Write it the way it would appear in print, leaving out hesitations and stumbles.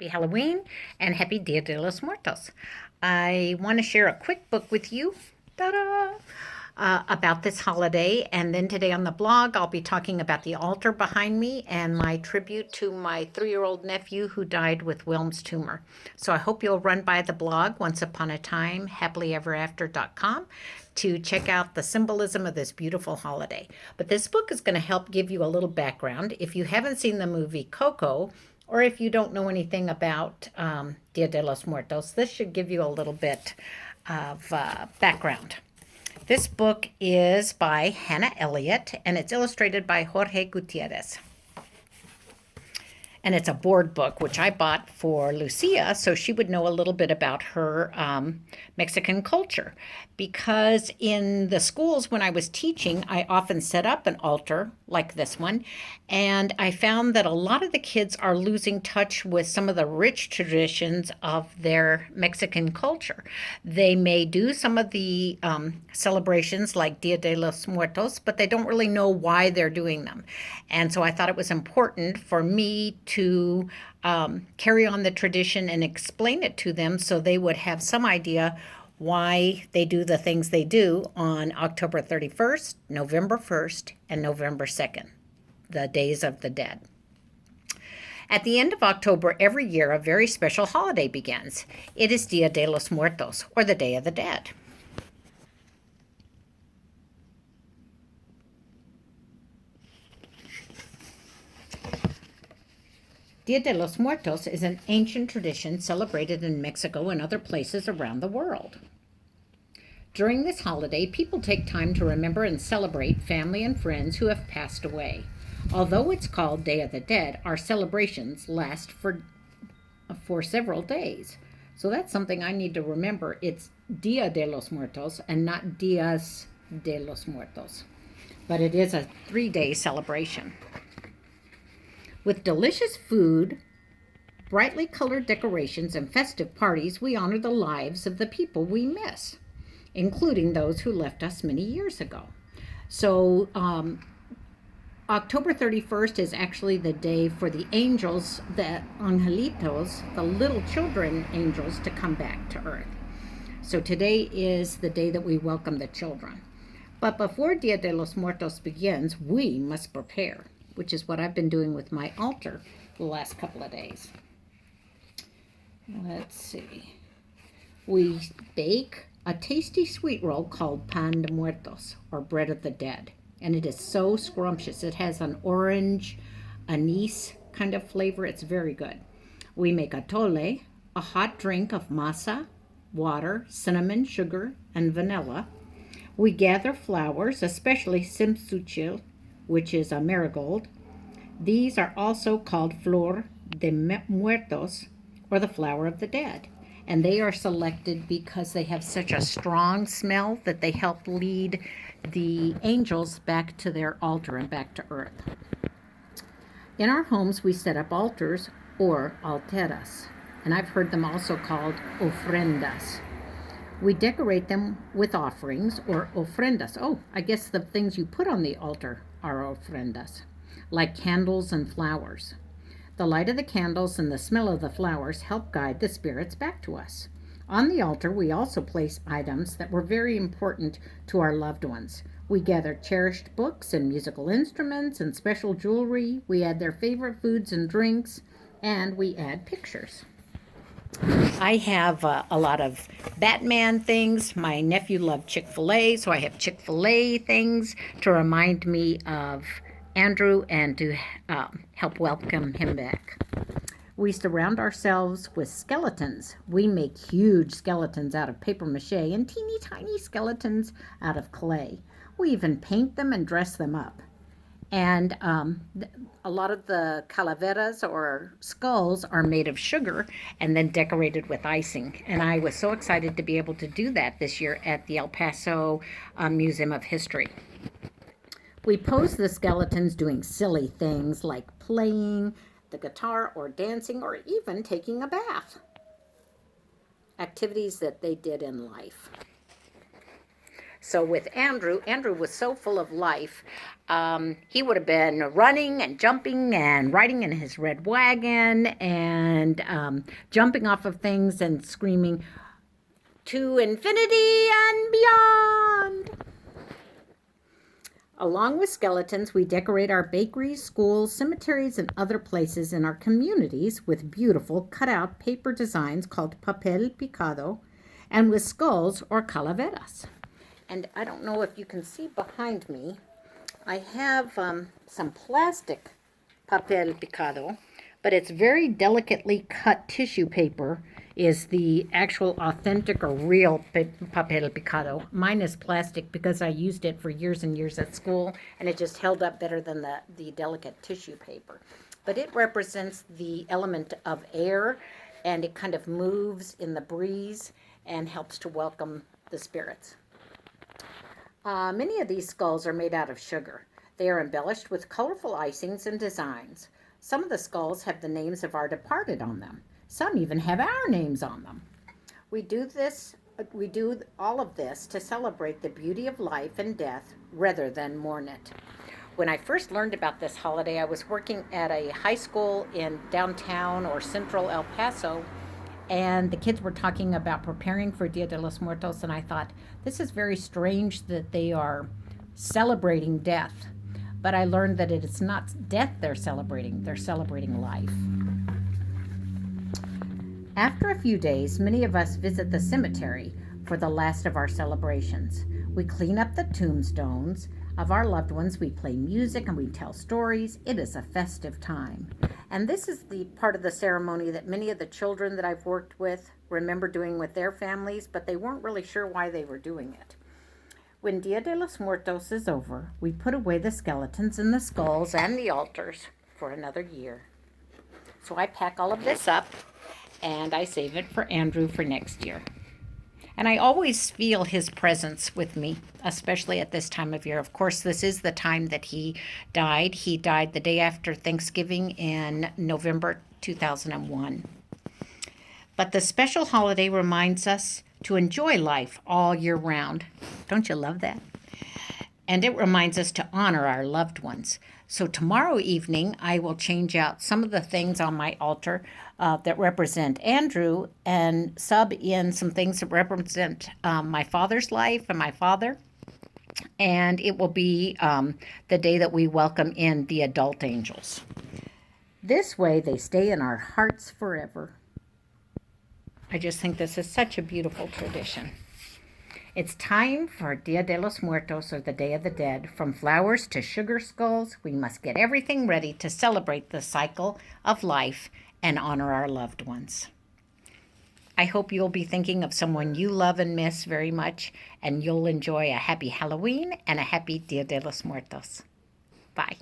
Happy Halloween and happy Dia de los Muertos. I want to share a quick book with you. Ta-da! About this holiday. And then today on the blog, I'll be talking about the altar behind me and my tribute to my 3-year-old nephew who died with Wilm's tumor. So I hope you'll run by the blog, Once Upon a Time, happilyeverafter.com, to check out the symbolism of this beautiful holiday. But this book is going to help give you a little background. If you haven't seen the movie Coco, or if you don't know anything about Dia de los Muertos, this should give you a little bit of background. This book is by Hannah Eliott, and it's illustrated by Jorge Gutierrez. And it's a board book, which I bought for Lucia so she would know a little bit about her Mexican culture. Because in the schools when I was teaching, I often set up an altar like this one. And I found that a lot of the kids are losing touch with some of the rich traditions of their Mexican culture. They may do some of the celebrations like Dia de los Muertos, but they don't really know why they're doing them. And so I thought it was important for me to carry on the tradition and explain it to them so they would have some idea why they do the things they do on October 31st, November 1st, and November 2nd, the Days of the Dead. At the end of October every year, a very special holiday begins. It is Dia de los Muertos, or the Day of the Dead. Dia de los Muertos is an ancient tradition celebrated in Mexico and other places around the world. During this holiday, people take time to remember and celebrate family and friends who have passed away. Although it's called Day of the Dead, our celebrations last for several days. So that's something I need to remember. It's Dia de los Muertos and not Dias de los Muertos. But it is a 3-day celebration. With delicious food, brightly colored decorations, and festive parties, we honor the lives of the people we miss, including those who left us many years ago. So October 31st is actually the day for the angels, the angelitos, the little children angels, to come back to earth. So today is the day that we welcome the children. But before Dia de los Muertos begins, we must prepare, which is what I've been doing with my altar the last couple of days. Let's see. We bake a tasty sweet roll called pan de muertos, or bread of the dead. And it is so scrumptious. It has an orange, anise kind of flavor. It's very good. We make atole, a hot drink of masa, water, cinnamon, sugar, and vanilla. We gather flowers, especially cempsúchil, which is a marigold. These are also called flor de muertos, or the flower of the dead. And they are selected because they have such a strong smell that they help lead the angels back to their altar and back to earth. In our homes, we set up altars or alteras, and I've heard them also called ofrendas. We decorate them with offerings or ofrendas. Oh, I guess the things you put on the altar are ofrendas, like candles and flowers. The light of the candles and the smell of the flowers help guide the spirits back to us. On the altar, we also place items that were very important to our loved ones. We gather cherished books and musical instruments and special jewelry. We add their favorite foods and drinks, and we add pictures. I have a lot of Batman things. My nephew loved Chick-fil-A, so I have Chick-fil-A things to remind me of Andrew and to help welcome him back. We surround ourselves with skeletons. We make huge skeletons out of paper mache and teeny tiny skeletons out of clay. We even paint them and dress them up. And a lot of the calaveras or skulls are made of sugar and then decorated with icing. And I was so excited to be able to do that this year at the El Paso Museum of History. We pose the skeletons doing silly things like playing the guitar or dancing or even taking a bath. Activities that they did in life. So with Andrew was so full of life. He would have been running and jumping and riding in his red wagon and jumping off of things and screaming, "To infinity and beyond!" Along with skeletons, we decorate our bakeries, schools, cemeteries, and other places in our communities with beautiful cut-out paper designs called papel picado and with skulls or calaveras. And I don't know if you can see behind me, I have some plastic papel picado, but it's very delicately cut tissue paper is the actual authentic or real papel picado. Mine is plastic because I used it for years and years at school, and it just held up better than the delicate tissue paper. But it represents the element of air, and it kind of moves in the breeze and helps to welcome the spirits. Many of these skulls are made out of sugar. They are embellished with colorful icings and designs. Some of the skulls have the names of our departed on them. Some even have our names on them. We do all of this to celebrate the beauty of life and death rather than mourn it. When I first learned about this holiday, I was working at a high school in downtown or central El Paso, and the kids were talking about preparing for Dia de los Muertos, and I thought, this is very strange that they are celebrating death. But I learned that it is not death they're celebrating life. After a few days, many of us visit the cemetery for the last of our celebrations. We clean up the tombstones of our loved ones, we play music, and we tell stories. It is a festive time. And this is the part of the ceremony that many of the children that I've worked with remember doing with their families, but they weren't really sure why they were doing it. When Dia de los Muertos is over, we put away the skeletons and the skulls and the altars for another year. So I pack all of this up and I save it for Andrew for next year. And I always feel his presence with me, especially at this time of year. Of course, this is the time that he died. He died the day after Thanksgiving in November 2001. But the special holiday reminds us to enjoy life all year round. Don't you love that? And it reminds us to honor our loved ones. So tomorrow evening, I will change out some of the things on my altar that represent Andrew and sub in some things that represent my father's life and my father. And it will be the day that we welcome in the adult angels. This way, they stay in our hearts forever. I just think this is such a beautiful tradition. It's time for Dia de los Muertos, or the Day of the Dead. From flowers to sugar skulls, we must get everything ready to celebrate the cycle of life and honor our loved ones. I hope you'll be thinking of someone you love and miss very much, and you'll enjoy a happy Halloween and a happy Dia de los Muertos. Bye.